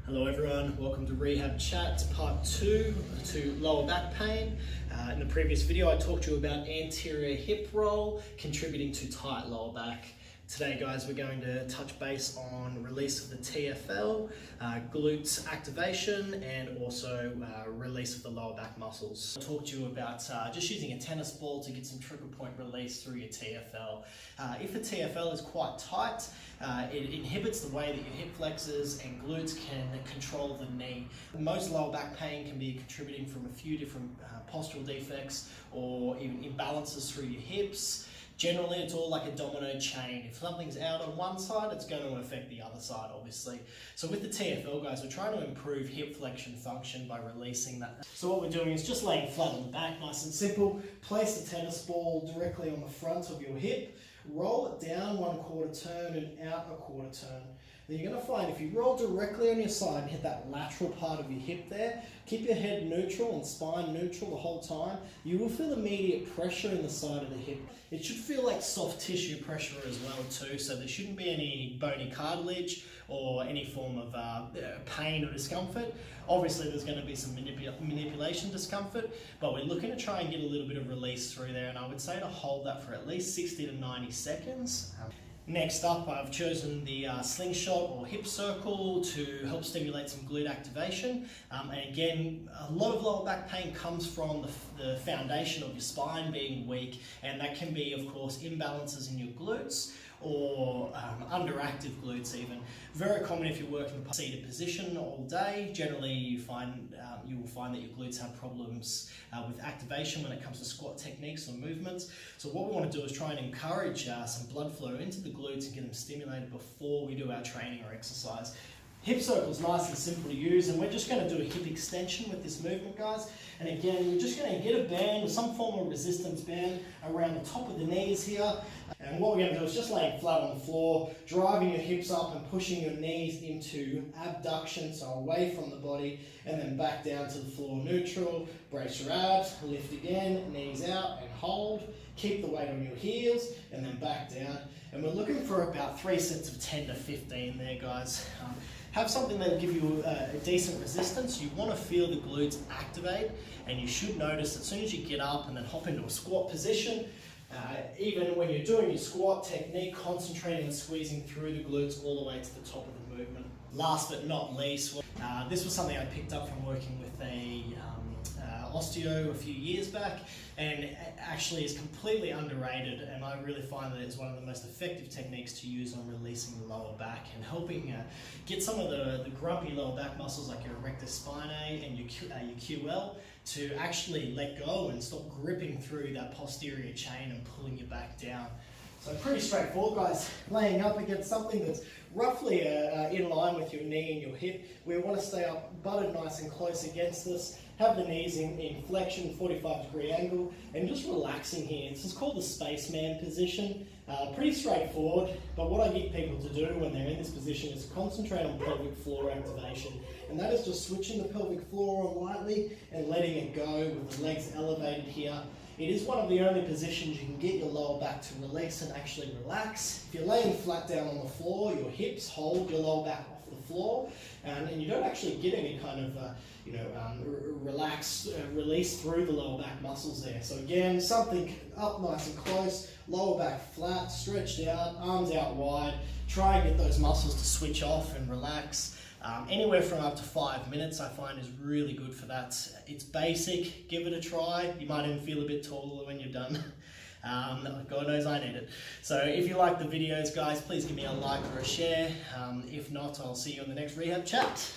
Hello everyone, welcome to Rehab Chat, part 2 to lower back pain. In the previous video I talked to you about anterior hip roll contributing to tight lower back. Today guys, we're going to touch base on release of the TFL, glutes activation, and also release of the lower back muscles. I'll talk to you about just using a tennis ball to get some trigger point release through your TFL. If the TFL is quite tight, it inhibits the way that your hip flexors and glutes can control the knee. Most lower back pain can be contributing from a few different postural defects or even imbalances through your hips. Generally, it's all like a domino chain. If something's out on one side, it's going to affect the other side, obviously. So with the TFL, guys, we're trying to improve hip flexion function by releasing that. So what we're doing is just laying flat on the back, nice and simple. Place the tennis ball directly on the front of your hip. Roll it down 1/4 turn and out a 1/4 turn. Then you're going to find if you roll directly on your side and hit that lateral part of your hip there, keep your head neutral and spine neutral the whole time, you will feel immediate pressure in the side of the hip. It should feel like soft tissue pressure as well too, so there shouldn't be any bony cartilage or any form of pain or discomfort. Obviously there's going to be some manipulation discomfort, but we're looking to try and get a little bit of release through there, and I would say to hold that for at least 60 to 90 seconds. Next up, I've chosen the slingshot or hip circle to help stimulate some glute activation. And again, a lot of lower back pain comes from the foundation of your spine being weak, and that can be, of course, imbalances in your glutes or underactive glutes even. Very common if you're working in a seated position all day. Generally, you will find that your glutes have problems with activation when it comes to squat techniques or movements. So what we want to do is try and encourage some blood flow into the glutes and get them stimulated before we do our training or exercise. Hip circle is nice and simple to use, and we're just going to do a hip extension with this movement, guys. And again, we're just going to get a band or some form of resistance band around the top of the knees here. And what we're going to do is just lay flat on the floor, driving your hips up and pushing your knees into abduction, so away from the body, and then back down to the floor neutral. Brace your abs, lift again, knees out and hold. Keep the weight on your heels and then back down. And we're looking for about 3 sets of 10 to 15 there, guys. Have something that will give you a decent resistance. You want to feel the glutes activate, and you should notice as soon as you get up and then hop into a squat position, even when you're doing your squat technique, concentrating on squeezing through the glutes all the way to the top of the movement. Last but not least, this was something I picked up from working with a osteo a few years back, and actually is completely underrated, and I really find that it's one of the most effective techniques to use on releasing the lower back and helping get some of the grumpy lower back muscles like your Erector spinae and your QL to actually let go and stop gripping through that posterior chain and pulling you back down. So pretty straightforward, guys. Laying up against something that's roughly in line with your knee and your hip. We want to stay up butted nice and close against this. Have the knees in flexion, 45-degree angle, and just relaxing here. This is called the spaceman position. Pretty straightforward, but what I get people to do when they're in this position is concentrate on pelvic floor activation. And that is just switching the pelvic floor on lightly and letting it go with the legs elevated here. It is one of the only positions you can get your lower back to release and actually relax. If you're laying flat down on the floor, your hips hold your lower back off the floor, and you don't actually get any kind of release through the lower back muscles there. So again, something up nice and close, lower back flat, stretched out, arms out wide. Try and get those muscles to switch off and relax. Anywhere from up to 5 minutes I find is really good for that. It's basic, give it a try. You might even feel a bit taller when you're done. God knows I need it. So if you like the videos, guys, please give me a like or a share. If not, I'll see you on the next Rehab Chat.